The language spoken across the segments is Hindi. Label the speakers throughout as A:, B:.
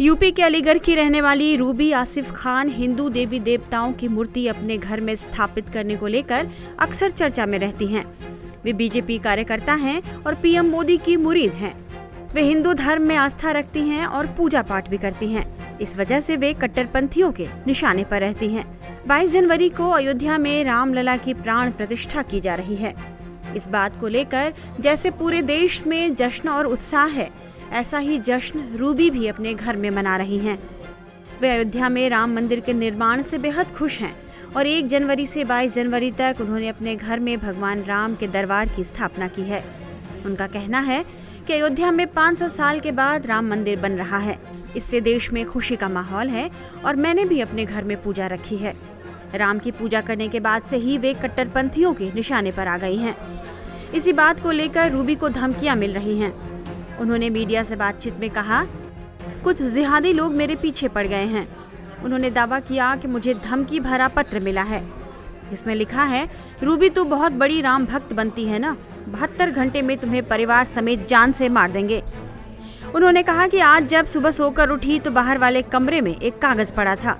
A: यूपी के अलीगढ़ की रहने वाली रूबी आसिफ खान हिंदू देवी देवताओं की मूर्ति अपने घर में स्थापित करने को लेकर अक्सर चर्चा में रहती हैं। वे बीजेपी कार्यकर्ता हैं और पीएम मोदी की मुरीद हैं। वे हिंदू धर्म में आस्था रखती हैं और पूजा पाठ भी करती हैं। इस वजह से वे कट्टरपंथियों के निशाने पर रहती हैं। 22 जनवरी को अयोध्या में रामलला की प्राण प्रतिष्ठा की जा रही है। इस बात को लेकर जैसे पूरे देश में जश्न और उत्साह है, ऐसा ही जश्न रूबी भी अपने घर में मना रही हैं। वे अयोध्या में राम मंदिर के निर्माण से बेहद खुश हैं और 1 जनवरी से 22 जनवरी तक उन्होंने अपने घर में भगवान राम के दरबार की स्थापना की है। उनका कहना है कि अयोध्या में 500 साल के बाद राम मंदिर बन रहा है। इससे देश में खुशी का माहौल है और मैंने भी अपने घर में पूजा रखी है। राम की पूजा करने के बाद से ही वे कट्टरपंथियों के निशाने पर आ गई हैं। इसी बात को लेकर रूबी को धमकियां मिल रही हैं। उन्होंने मीडिया से बातचीत में कहा, कुछ जिहादी लोग मेरे पीछे पड़ गए हैं। उन्होंने दावा किया कि मुझे धमकी भरा पत्र मिला है जिसमें लिखा है, रूबी तू बहुत बड़ी राम भक्त बनती है ना, 72 घंटे में तुम्हें परिवार समेत जान से मार देंगे। उन्होंने कहा कि आज जब सुबह सोकर उठी तो बाहर वाले कमरे में एक कागज पड़ा था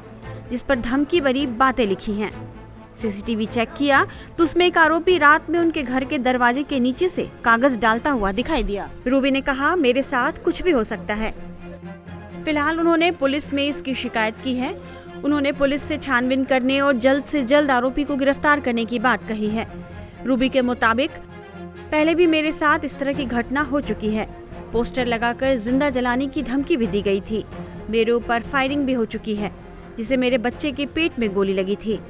A: जिस पर धमकी भरी बातें लिखी हैं। सीसीटीवी चेक किया तो उसमें एक आरोपी रात में उनके घर के दरवाजे के नीचे से कागज डालता हुआ दिखाई दिया। रूबी ने कहा, मेरे साथ कुछ भी हो सकता है। फिलहाल उन्होंने पुलिस में इसकी शिकायत की है। उन्होंने पुलिस से छानबीन करने और जल्द से जल्द आरोपी को गिरफ्तार करने की बात कही है। रूबी के मुताबिक पहले भी मेरे साथ इस तरह की घटना हो चुकी है। पोस्टर लगाकर जिंदा जलाने की धमकी भी दी गई थी। मेरे ऊपर फायरिंग भी हो चुकी है जिसे मेरे बच्चे के पेट में गोली लगी थी।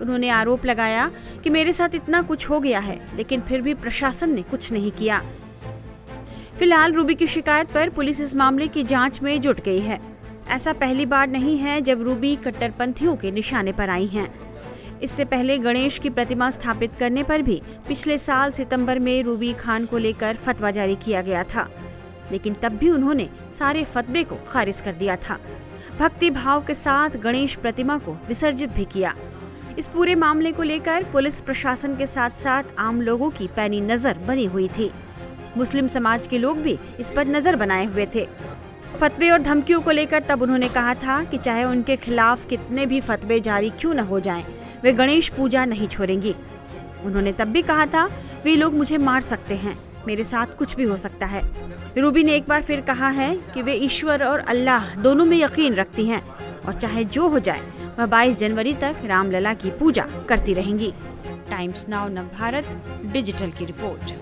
A: उन्होंने आरोप लगाया कि मेरे साथ इतना कुछ हो गया है लेकिन फिर भी प्रशासन ने कुछ नहीं किया। फिलहाल रूबी की शिकायत पर पुलिस इस मामले की जांच में जुट गई है। ऐसा पहली बार नहीं है जब रूबी कट्टरपंथियों के निशाने पर आई हैं। इससे पहले गणेश की प्रतिमा स्थापित करने पर भी पिछले साल सितंबर में रूबी खान को लेकर फतवा जारी किया गया था, लेकिन तब भी उन्होंने सारे फतवे को खारिज कर दिया था। भक्ति भाव के साथ गणेश प्रतिमा को विसर्जित भी किया। इस पूरे मामले को लेकर पुलिस प्रशासन के साथ साथ आम लोगों की पैनी नजर बनी हुई थी। मुस्लिम समाज के लोग भी इस पर नजर बनाए हुए थे। फतवे और धमकियों को लेकर तब उन्होंने कहा था कि चाहे उनके खिलाफ कितने भी फतवे जारी क्यों न हो जाएं, वे गणेश पूजा नहीं छोड़ेंगी। उन्होंने तब भी कहा था, वे लोग मुझे मार सकते हैं, मेरे साथ कुछ भी हो सकता है। रूबी ने एक बार फिर कहा है कि वे ईश्वर और अल्लाह दोनों में यकीन रखती हैं और चाहे जो हो जाए वह 22 जनवरी तक रामलला की पूजा करती रहेंगी। टाइम्स नाउ नवभारत डिजिटल की रिपोर्ट।